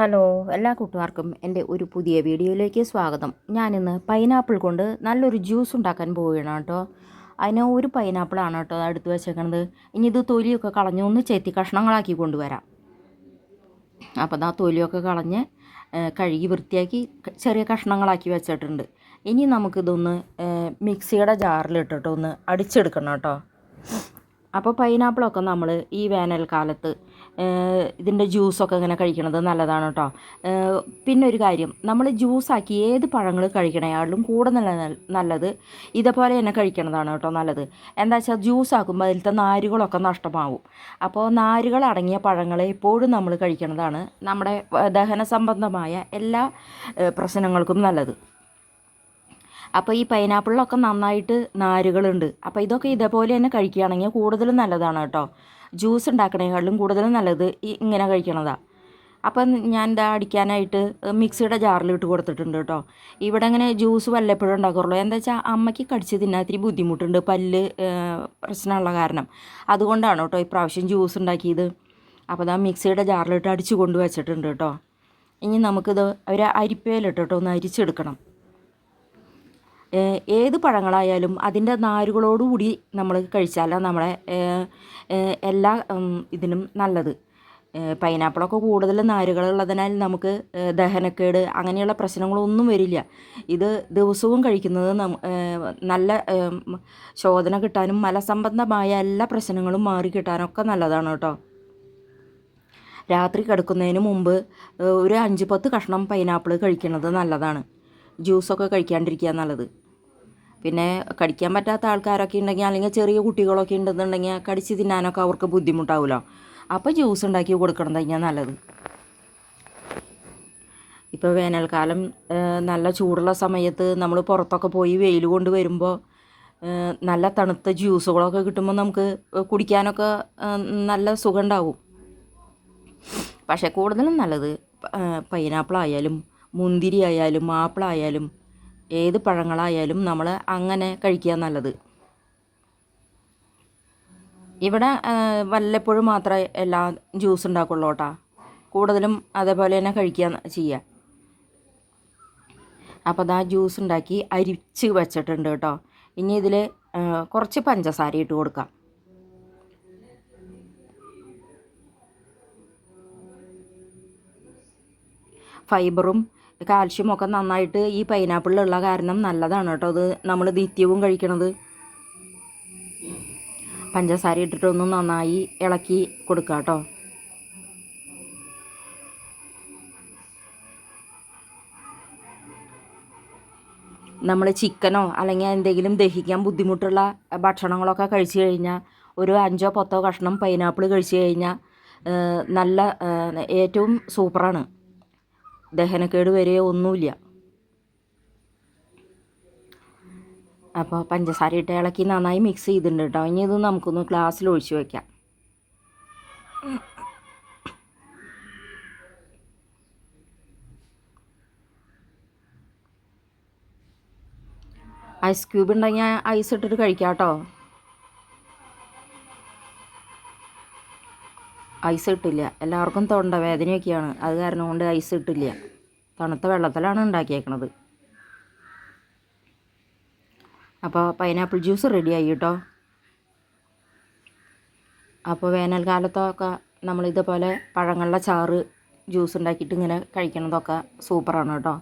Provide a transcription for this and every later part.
Hello, എല്ലാ കൂട്ടുകാർക്കും എൻ്റെ ഒരു പുതിയ വീഡിയോയിലേക്ക് സ്വാഗതം. ഞാനിന്ന് പൈനാപ്പിൾ കൊണ്ട് നല്ലൊരു ജ്യൂസ് ഉണ്ടാക്കാൻ പോവുകയാണ് കേട്ടോ. അതിന് ഒരു പൈനാപ്പിളാണ് കേട്ടോ എടുത്ത് വെച്ചേക്കണത്. ഇനി ഇത് തൊലിയൊക്കെ കളഞ്ഞ് ഒന്ന് ചെത്തി കഷ്ണങ്ങളാക്കി കൊണ്ടുവരാം. അപ്പോൾ ആ തൊലിയൊക്കെ കളഞ്ഞ് കഴുകി വൃത്തിയാക്കി ചെറിയ കഷ്ണങ്ങളാക്കി വെച്ചിട്ടുണ്ട്. ഇനി നമുക്കിതൊന്ന് മിക്സിയുടെ ജാറിലിട്ടിട്ട് ഒന്ന് അടിച്ചെടുക്കണം കേട്ടോ. അപ്പോൾ പൈനാപ്പിളൊക്കെ നമ്മൾ ഈ വേനൽക്കാലത്ത് ഇതിൻ്റെ ജ്യൂസൊക്കെ ഇങ്ങനെ കഴിക്കണത് നല്ലതാണ് കേട്ടോ. പിന്നെ ഒരു കാര്യം, നമ്മൾ ജ്യൂസാക്കി ഏത് പഴങ്ങൾ കഴിക്കണേക്കാളും കൂടെ നല്ലത് ഇതേപോലെ തന്നെ കഴിക്കണതാണ് കേട്ടോ നല്ലത്. എന്താ വെച്ചാൽ ജ്യൂസാക്കുമ്പോൾ അതിലത്തെ നാരുകളൊക്കെ നഷ്ടമാവും. അപ്പോൾ നാരുകൾ അടങ്ങിയ പഴങ്ങൾ എപ്പോഴും നമ്മൾ കഴിക്കണതാണ് നമ്മുടെ ദഹന സംബന്ധമായ എല്ലാ പ്രശ്നങ്ങൾക്കും നല്ലത്. അപ്പോൾ ഈ പൈനാപ്പിളിലൊക്കെ നന്നായിട്ട് നാരുകളുണ്ട്. അപ്പോൾ ഇതൊക്കെ ഇതേപോലെ തന്നെ കഴിക്കുകയാണെങ്കിൽ കൂടുതലും നല്ലതാണ് കേട്ടോ. ജ്യൂസ് ഉണ്ടാക്കണേക്കാളും കൂടുതലും നല്ലത് ഇങ്ങനെ കഴിക്കണതാണ്. അപ്പം ഞാൻ ഇതാ അടിക്കാനായിട്ട് മിക്സിയുടെ ജാറിലിട്ട് കൊടുത്തിട്ടുണ്ട് കേട്ടോ. ഇവിടെ ഇങ്ങനെ ജ്യൂസ് വല്ലപ്പോഴും ഉണ്ടാക്കാറുള്ളൂ. എന്താ വെച്ചാൽ അമ്മയ്ക്ക് കടിച്ച് തിന്നാൻ ഇത്തിരി ബുദ്ധിമുട്ടുണ്ട്, പല്ല് പ്രശ്നമുള്ള കാരണം. അതുകൊണ്ടാണ് കേട്ടോ ഇപ്രാവശ്യം ജ്യൂസ് ഉണ്ടാക്കിയത്. അപ്പോൾ ഇതാ മിക്സിയുടെ ജാറിലിട്ട് അടിച്ച് കൊണ്ട് വെച്ചിട്ടുണ്ട് കേട്ടോ. ഇനി നമുക്കിത് ഒരു അരിപ്പയിലിട്ടിട്ട് ഒന്ന് അരിച്ചെടുക്കണം. ഏത് പഴങ്ങളായാലും അതിൻ്റെ നാരുകളോടുകൂടി നമ്മൾ കഴിച്ചാലാണ് നമ്മളെ എല്ലാ ഇതിനും നല്ലത്. പൈനാപ്പിളൊക്കെ കൂടുതൽ നാരുകളുള്ളതിനാൽ നമുക്ക് ദഹനക്കേട് അങ്ങനെയുള്ള പ്രശ്നങ്ങളൊന്നും വരില്ല. ഇത് ദിവസവും കഴിക്കുന്നത് നല്ല ശോധന കിട്ടാനും മലസംബന്ധമായ എല്ലാ പ്രശ്നങ്ങളും മാറിക്കിട്ടാനൊക്കെ നല്ലതാണ് കേട്ടോ. രാത്രി കിടക്കുന്നതിന് മുമ്പ് ഒരു 5-10 കഷ്ണം പൈനാപ്പിൾ കഴിക്കുന്നത് നല്ലതാണ്. ജ്യൂസൊക്കെ കഴിക്കാണ്ടിരിക്കുക നല്ലത്. പിന്നെ കടിക്കാൻ പറ്റാത്ത ആൾക്കാരൊക്കെ ഉണ്ടെങ്കിൽ, അല്ലെങ്കിൽ ചെറിയ കുട്ടികളൊക്കെ ഉണ്ടെന്നുണ്ടെങ്കിൽ കടിച്ച് തിന്നാനൊക്കെ അവർക്ക് ബുദ്ധിമുട്ടാവുമല്ലോ. അപ്പോൾ ജ്യൂസ് ഉണ്ടാക്കി കൊടുക്കണം കഴിഞ്ഞാൽ നല്ലത്. ഇപ്പോൾ വേനൽക്കാലം നല്ല ചൂടുള്ള സമയത്ത് നമ്മൾ പുറത്തൊക്കെ പോയി വെയിൽ കൊണ്ട് വരുമ്പോൾ നല്ല തണുത്ത ജ്യൂസുകളൊക്കെ കിട്ടുമ്പോൾ നമുക്ക് കുടിക്കാനൊക്കെ നല്ല സുഖം ഉണ്ടാവും. പക്ഷേ കൂടുതലും നല്ലത് പൈനാപ്പിളായാലും മുന്തിരി ആയാലും ആപ്പിളായാലും ഏത് പഴങ്ങളായാലും നമ്മൾ അങ്ങനെ കഴിക്കുക നല്ലത്. ഇവിടെ വല്ലപ്പോഴും മാത്രമേ എല്ലാ ജ്യൂസ് ഉണ്ടാക്കുള്ളൂ കേട്ടോ. കൂടുതലും അതേപോലെ തന്നെ കഴിക്കുക ചെയ്യുക. അപ്പോൾ അതാ ജ്യൂസ് ഉണ്ടാക്കി അരിച്ച് വെച്ചിട്ടുണ്ട് കേട്ടോ. ഇനി ഇതിൽ കുറച്ച് പഞ്ചസാര ഇട്ട് കൊടുക്കാം. ഫൈബറും കാൽഷ്യം ഒക്കെ നന്നായിട്ട് ഈ പൈനാപ്പിളിലുള്ള കാരണം നല്ലതാണ് കേട്ടോ. അത് നമ്മൾ നിത്യവും കഴിക്കണത്. പഞ്ചസാര ഇട്ടിട്ടൊന്ന് നന്നായി ഇളക്കി കൊടുക്കുക കേട്ടോ. നമ്മൾ ചിക്കനോ അല്ലെങ്കിൽ എന്തെങ്കിലും ദഹിക്കാൻ ബുദ്ധിമുട്ടുള്ള ഭക്ഷണങ്ങളൊക്കെ കഴിച്ചു കഴിഞ്ഞാൽ ഒരു 5-10 കഷ്ണം പൈനാപ്പിൾ കഴിച്ചു കഴിഞ്ഞാൽ നല്ല ഏറ്റവും സൂപ്പറാണ്. ദഹനക്കേട് വരെ ഒന്നുമില്ല. അപ്പോൾ പഞ്ചസാര ഇട്ട് ഇളക്കി നന്നായി മിക്സ് ചെയ്തിട്ടുണ്ട് കേട്ടോ. ഇനി ഇത് നമുക്കൊന്ന് ഗ്ലാസ്സിൽ ഒഴിച്ച് വയ്ക്കാം. ഐസ് ക്യൂബ് ഉണ്ടെങ്കിൽ ഐസ് ഇട്ടിട്ട് കഴിക്കാം കേട്ടോ. ഐസ് ഇട്ടില്ല, എല്ലാവർക്കും തൊണ്ടവേദനയൊക്കെയാണ്. അത് കാരണം കൊണ്ട് ഐസ് ഇട്ടില്ല. തണുത്ത വെള്ളത്തിലാണ് ഉണ്ടാക്കിയേക്കണത്. അപ്പോൾ പൈനാപ്പിൾ ജ്യൂസ് റെഡിയായി കേട്ടോ. അപ്പോൾ വേനൽക്കാലത്തൊക്കെ നമ്മളിതുപോലെ പഴങ്ങളുടെ ചാറ് ജ്യൂസ് ഉണ്ടാക്കിയിട്ട് ഇങ്ങനെ കഴിക്കണതൊക്കെ സൂപ്പറാണ് കേട്ടോ.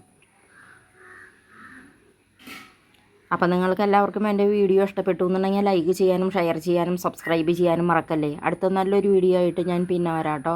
അപ്പോൾ നിങ്ങൾക്ക് എല്ലാവർക്കും എൻ്റെ വീഡിയോ ഇഷ്ടപ്പെട്ടു എന്നുണ്ടെങ്കിൽ ലൈക്ക് ചെയ്യാനും ഷെയർ ചെയ്യാനും സബ്സ്ക്രൈബ് ചെയ്യാനും മറക്കല്ലേ. അടുത്ത നല്ലൊരു വീഡിയോ ആയിട്ട് ഞാൻ പിന്നെ വരാം കേട്ടോ.